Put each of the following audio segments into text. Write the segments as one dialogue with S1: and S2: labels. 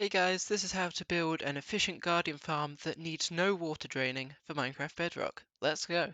S1: Hey guys, this is how to build an efficient guardian farm that needs no water draining for Minecraft Bedrock. Let's go!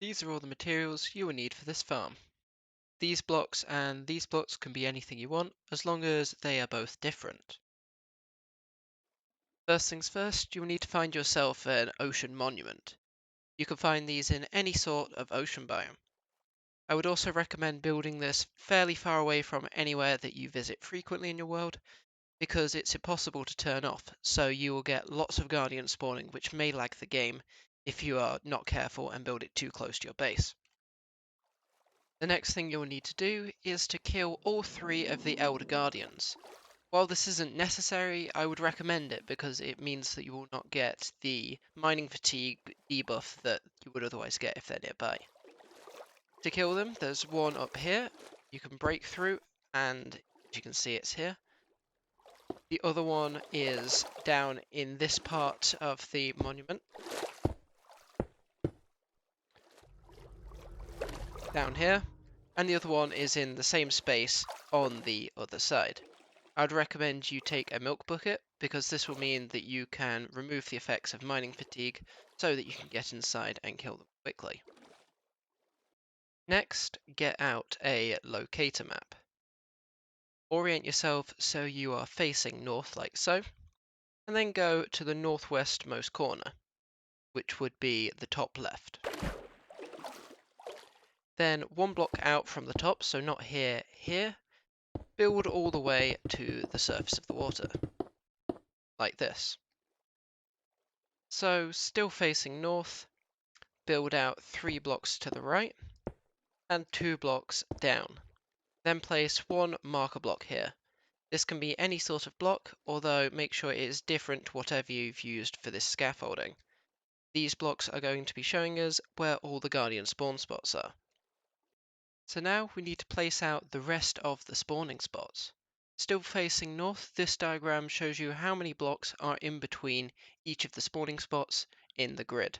S1: These are all the materials you will need for this farm. These blocks and these blocks can be anything you want, as long as they are both different. First things first, you will need to find yourself an ocean monument. You can find these in any sort of ocean biome. I would also recommend building this fairly far away from anywhere that you visit frequently in your world, because it's impossible to turn off, so you will get lots of guardians spawning which may lag the game if you are not careful and build it too close to your base. The next thing you'll need to do is to kill all 3 of the elder guardians. While this isn't necessary, I would recommend it because it means that you will not get the mining fatigue debuff that you would otherwise get if they're nearby. To kill them, there's one up here. You can break through, and as you can see, it's here. The other one is down in this part of the monument. Down here. And the other one is in the same space on the other side. I'd recommend you take a milk bucket because this will mean that you can remove the effects of mining fatigue so that you can get inside and kill them quickly. Next, get out a locator map. Orient yourself so you are facing north like so, and then go to the northwestmost corner, which would be the top left. Then 1 block out from the top, so not here, here, build all the way to the surface of the water, like this. So still facing north, build out 3 blocks to the right, and 2 blocks down. Then place 1 marker block here. This can be any sort of block, although make sure it is different to whatever you've used for this scaffolding. These blocks are going to be showing us where all the guardian spawn spots are. So now we need to place out the rest of the spawning spots. Still facing north, this diagram shows you how many blocks are in between each of the spawning spots in the grid.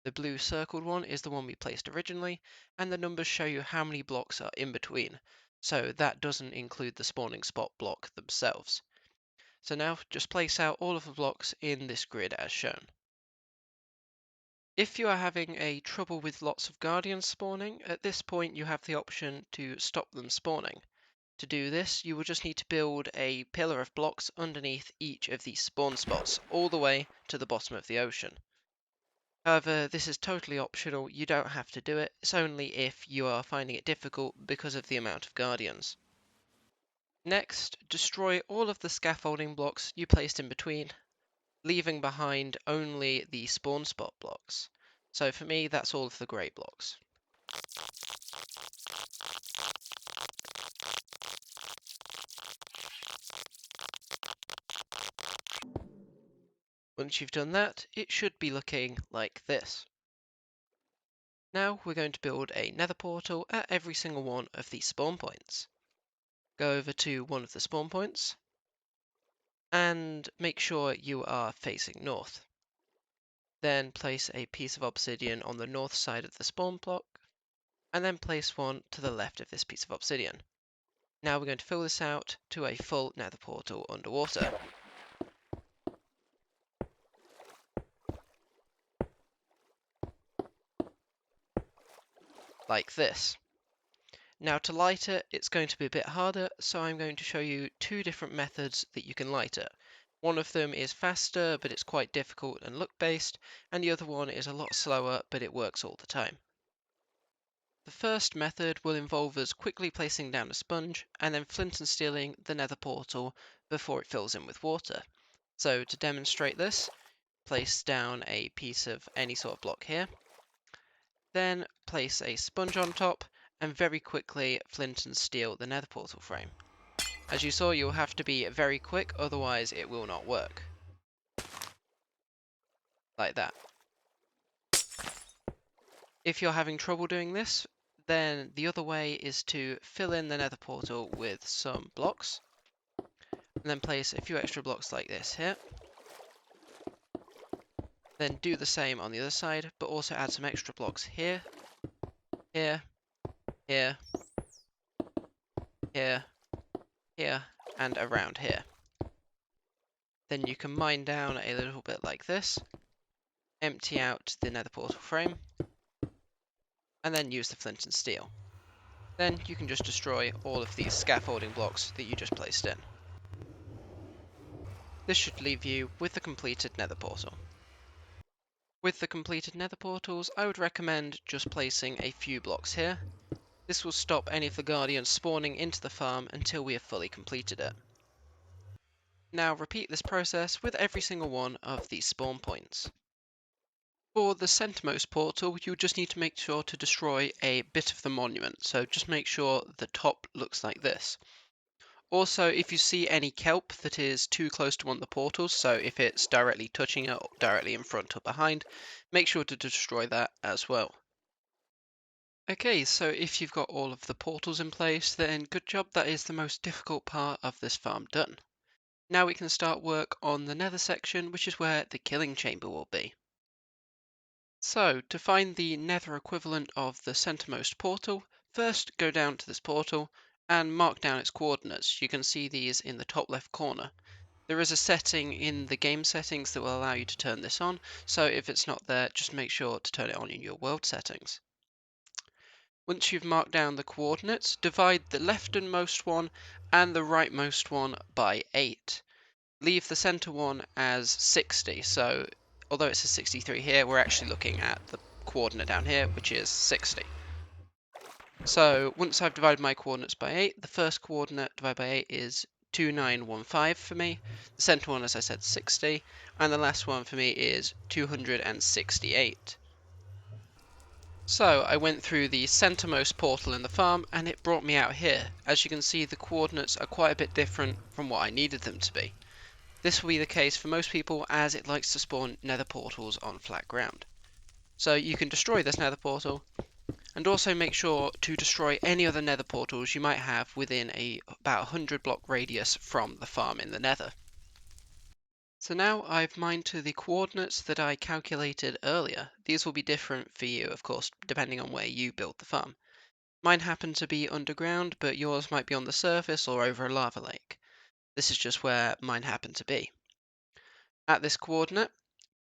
S1: The blue circled one is the one we placed originally, and the numbers show you how many blocks are in between, so that doesn't include the spawning spot block themselves. So now just place out all of the blocks in this grid as shown. If you are having a trouble with lots of guardians spawning, at this point you have the option to stop them spawning. To do this, you will just need to build a pillar of blocks underneath each of these spawn spots, all the way to the bottom of the ocean. However, this is totally optional, you don't have to do it, it's only if you are finding it difficult because of the amount of guardians. Next, destroy all of the scaffolding blocks you placed in between, leaving behind only the spawn spot blocks. So for me, that's all of the grey blocks. Once you've done that, it should be looking like this. Now we're going to build a nether portal at every single one of these spawn points. Go over to one of the spawn points and make sure you are facing north. Then place a piece of obsidian on the north side of the spawn block, and then place one to the left of this piece of obsidian. Now we're going to fill this out to a full nether portal underwater. Like this. Now to light it, it's going to be a bit harder, so I'm going to show you 2 different methods that you can light it. One of them is faster, but it's quite difficult and luck-based, and the other one is a lot slower, but it works all the time. The first method will involve us quickly placing down a sponge, and then flint and steeling the nether portal before it fills in with water. So to demonstrate this, place down a piece of any sort of block here, then place a sponge on top, and very quickly flint and steel the nether portal frame. As you saw, you'll have to be very quick, otherwise it will not work. Like that. If you're having trouble doing this, then the other way is to fill in the nether portal with some blocks, and then place a few extra blocks like this here. Then do the same on the other side, but also add some extra blocks here, here, here, here, here, and around here. Then you can mine down a little bit like this, empty out the nether portal frame, and then use the flint and steel. Then you can just destroy all of these scaffolding blocks that you just placed in. This should leave you with the completed nether portal. With the completed nether portals, I would recommend just placing a few blocks here. This will stop any of the guardians spawning into the farm until we have fully completed it. Now repeat this process with every single one of these spawn points. For the centermost portal, you just need to make sure to destroy a bit of the monument, so just make sure the top looks like this. Also, if you see any kelp that is too close to one of the portals, so if it's directly touching it, or directly in front or behind, make sure to destroy that as well. Okay, so if you've got all of the portals in place, then good job, that is the most difficult part of this farm done. Now we can start work on the nether section, which is where the killing chamber will be. So, to find the nether equivalent of the centermost portal, first go down to this portal and mark down its coordinates. You can see these in the top left corner. There is a setting in the game settings that will allow you to turn this on, so if it's not there, just make sure to turn it on in your world settings. Once you've marked down the coordinates, divide the leftmost one and the rightmost one by 8. Leave the center one as 60, so although it says 63 here, we're actually looking at the coordinate down here, which is 60. So once I've divided my coordinates by 8, the first coordinate divided by 8 is 2915 for me, the center one, as I said, 60, and the last one for me is 268. So I went through the centermost portal in the farm and it brought me out here. As you can see, the coordinates are quite a bit different from what I needed them to be. This will be the case for most people as it likes to spawn nether portals on flat ground. So you can destroy this nether portal and also make sure to destroy any other nether portals you might have within about 100 block radius from the farm in the nether. So now I've mined to the coordinates that I calculated earlier. These will be different for you, of course, depending on where you build the farm. Mine happen to be underground, but yours might be on the surface or over a lava lake. This is just where mine happen to be. At this coordinate,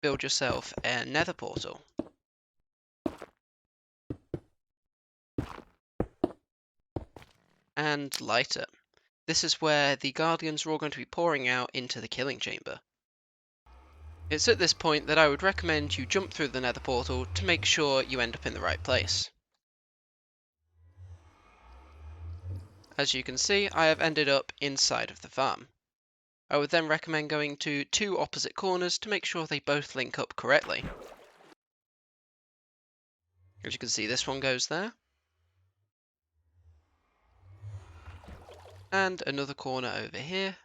S1: build yourself a nether portal. And light it. This is where the guardians are all going to be pouring out into the killing chamber. It's at this point that I would recommend you jump through the nether portal to make sure you end up in the right place. As you can see, I have ended up inside of the farm. I would then recommend going to 2 opposite corners to make sure they both link up correctly. As you can see, this one goes there. And another corner over here.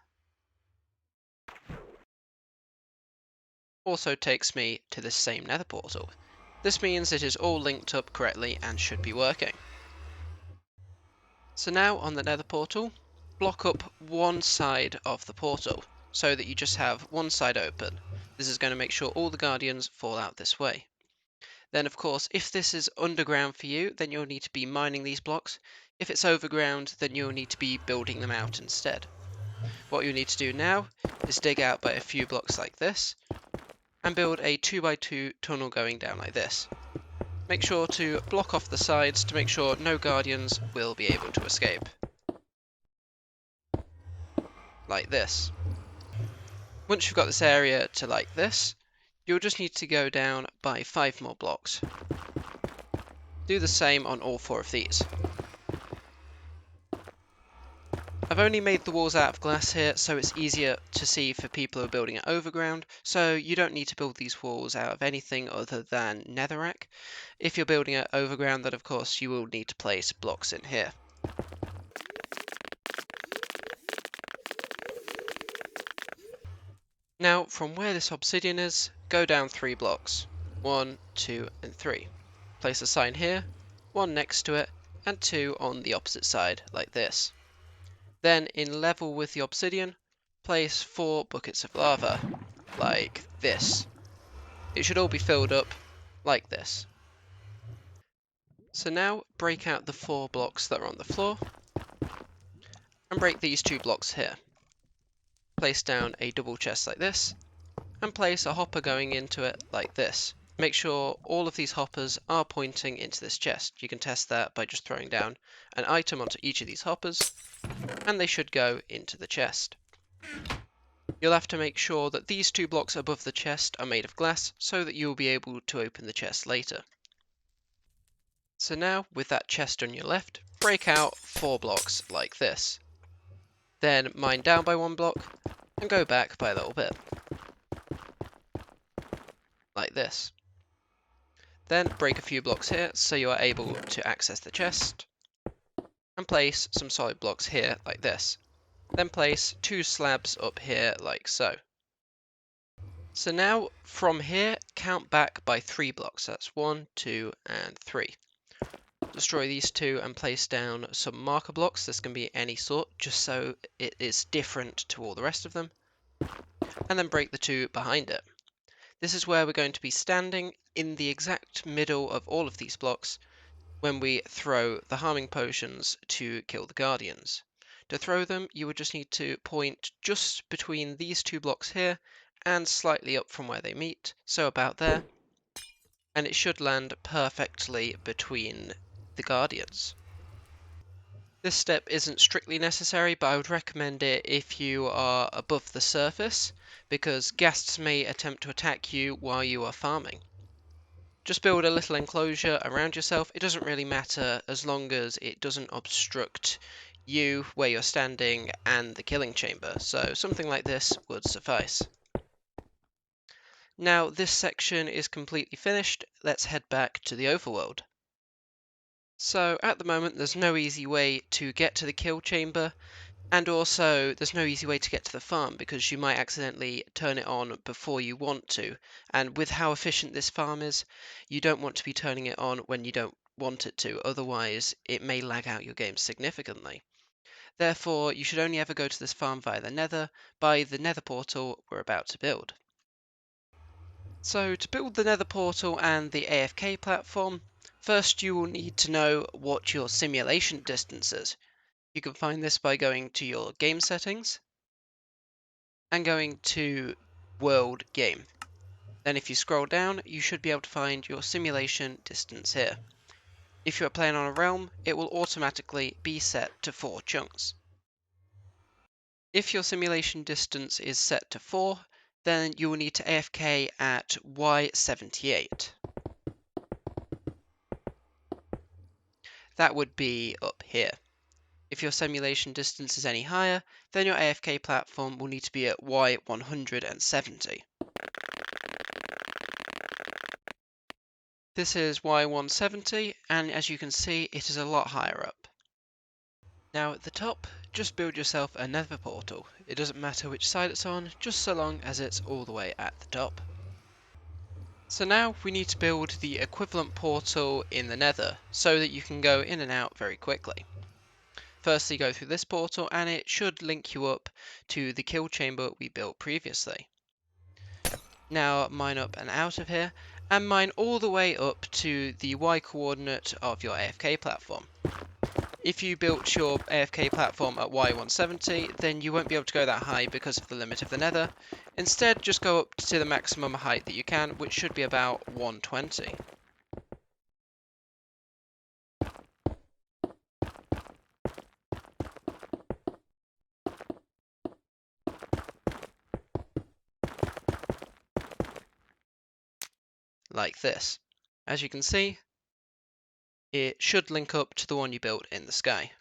S1: Also takes me to this same nether portal. This means it is all linked up correctly and should be working. So now on the nether portal, block up one side of the portal so that you just have one side open. This is going to make sure all the guardians fall out this way. Then of course, if this is underground for you, then you'll need to be mining these blocks. If it's overground, then you'll need to be building them out instead. What you'll need to do now is dig out by a few blocks like this and build a 2x2 tunnel going down like this. Make sure to block off the sides to make sure no guardians will be able to escape. Like this. Once you've got this area to like this, you'll just need to go down by 5 more blocks. Do the same on all 4 of these. I've only made the walls out of glass here, so it's easier to see for people who are building it overground, so you don't need to build these walls out of anything other than netherrack. If you're building it overground, then of course you will need to place blocks in here. Now, from where this obsidian is, go down 3 blocks. 1, 2, and 3. Place a sign here, 1 next to it, and 2 on the opposite side, like this. Then, in level with the obsidian, place 4 buckets of lava, like this. It should all be filled up, like this. So now, break out the 4 blocks that are on the floor, and break these 2 blocks here. place down a double chest like this, and place a hopper going into it like this. Make sure all of these hoppers are pointing into this chest. You can test that by just throwing down an item onto each of these hoppers, and they should go into the chest. You'll have to make sure that these 2 blocks above the chest are made of glass so that you'll be able to open the chest later. So now, with that chest on your left, break out 4 blocks like this. Then mine down by 1 block and go back by a little bit, like this. Then break a few blocks here so you are able to access the chest, and place some solid blocks here like this. Then place 2 slabs up here like so. So now from here, count back by 3 blocks. That's 1, 2, and 3. Destroy these 2 and place down some marker blocks. This can be any sort, just so it is different to all the rest of them. And then break the 2 behind it. This is where we're going to be standing in the exact middle of all of these blocks when we throw the harming potions to kill the guardians. To throw them, you would just need to point just between these 2 blocks here and slightly up from where they meet, so about there, and it should land perfectly between the guardians. This step isn't strictly necessary, but I would recommend it if you are above the surface, because ghasts may attempt to attack you while you are farming. Just build a little enclosure around yourself. It doesn't really matter as long as it doesn't obstruct you where you're standing and the killing chamber, so something like this would suffice. Now this section is completely finished. Let's head back to the overworld. So at the moment there's no easy way to get to the kill chamber, and also there's no easy way to get to the farm because you might accidentally turn it on before you want to, and with how efficient this farm is, you don't want to be turning it on when you don't want it to, otherwise it may lag out your game significantly. Therefore, you should only ever go to this farm via the nether, by the nether portal we're about to build. So to build the nether portal and the AFK platform, first you will need to know what your simulation distance is. You can find this by going to your game settings and going to world game. Then if you scroll down, you should be able to find your simulation distance here. If you are playing on a realm, it will automatically be set to 4 chunks. If your simulation distance is set to 4, then you will need to AFK at Y78. That would be up here. If your simulation distance is any higher, then your AFK platform will need to be at Y170. This is Y170, and as you can see, it is a lot higher up. Now at the top, just build yourself a nether portal. It doesn't matter which side it's on, just so long as it's all the way at the top. So now we need to build the equivalent portal in the nether, so that you can go in and out very quickly. Firstly, go through this portal and it should link you up to the kill chamber we built previously. Now mine up and out of here, and mine all the way up to the Y coordinate of your AFK platform. If you built your AFK platform at Y170, then you won't be able to go that high because of the limit of the nether. Instead, just go up to the maximum height that you can, which should be about 120. Like this. As you can see, it should link up to the one you built in the sky.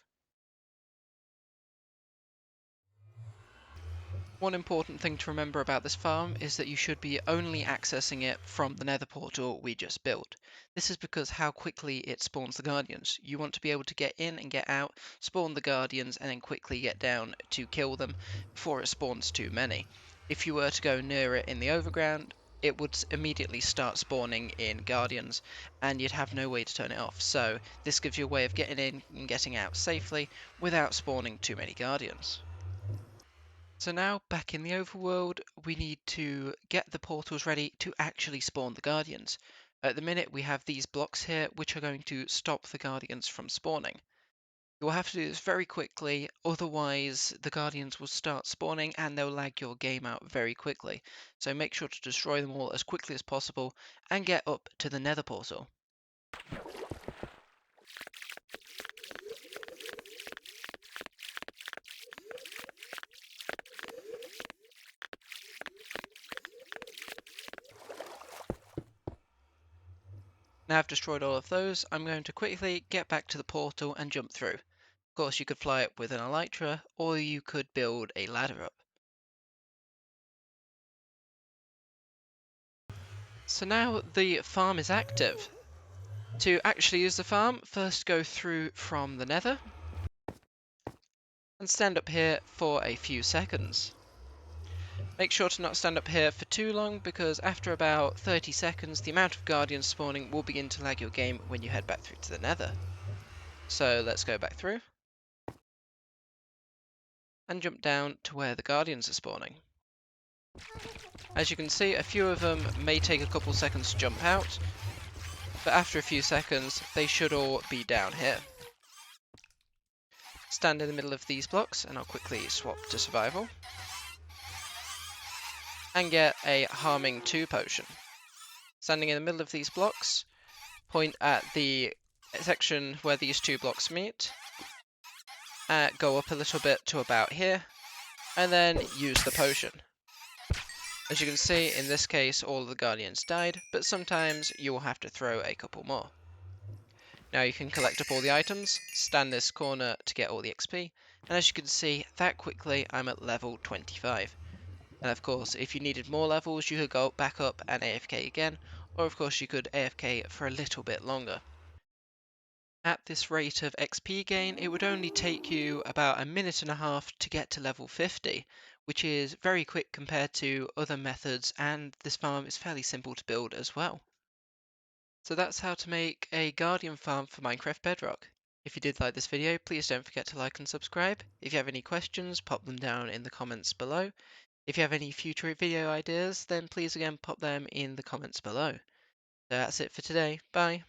S1: One important thing to remember about this farm is that you should be only accessing it from the nether portal we just built. This is because how quickly it spawns the guardians. You want to be able to get in and get out, spawn the guardians, and then quickly get down to kill them before it spawns too many. If you were to go near it in the overground, it would immediately start spawning in guardians and you'd have no way to turn it off. So this gives you a way of getting in and getting out safely without spawning too many guardians. So now, back in the overworld, we need to get the portals ready to actually spawn the guardians. At the minute, we have these blocks here, which are going to stop the guardians from spawning. You will have to do this very quickly, otherwise the guardians will start spawning and they'll lag your game out very quickly. So make sure to destroy them all as quickly as possible and get up to the nether portal. Now I've destroyed all of those, I'm going to quickly get back to the portal and jump through. Of course, you could fly up with an elytra, or you could build a ladder up. So now the farm is active. To actually use the farm, first go through from the nether and stand up here for a few seconds. Make sure to not stand up here for too long, because after about 30 seconds the amount of guardians spawning will begin to lag your game when you head back through to the nether. So let's go back through and jump down to where the guardians are spawning. As you can see, a few of them may take a couple seconds to jump out, but after a few seconds they should all be down here. Stand in the middle of these blocks and I'll quickly swap to survival and get a harming 2 potion. Standing in the middle of these blocks, point at the section where these 2 blocks meet, go up a little bit to about here, and then use the potion. As you can see, in this case all of the guardians died, but sometimes you will have to throw a couple more. Now you can collect up all the items, stand this corner to get all the XP, and as you can see, that quickly I'm at level 25. And of course, if you needed more levels, you could go back up and AFK again, or of course you could AFK for a little bit longer. At this rate of XP gain, it would only take you about a minute and a half to get to level 50, which is very quick compared to other methods, and this farm is fairly simple to build as well. So that's how to make a Guardian farm for Minecraft Bedrock. If you did like this video, please don't forget to like and subscribe. If you have any questions, pop them down in the comments below. If you have any future video ideas, then please again pop them in the comments below. So that's it for today. Bye.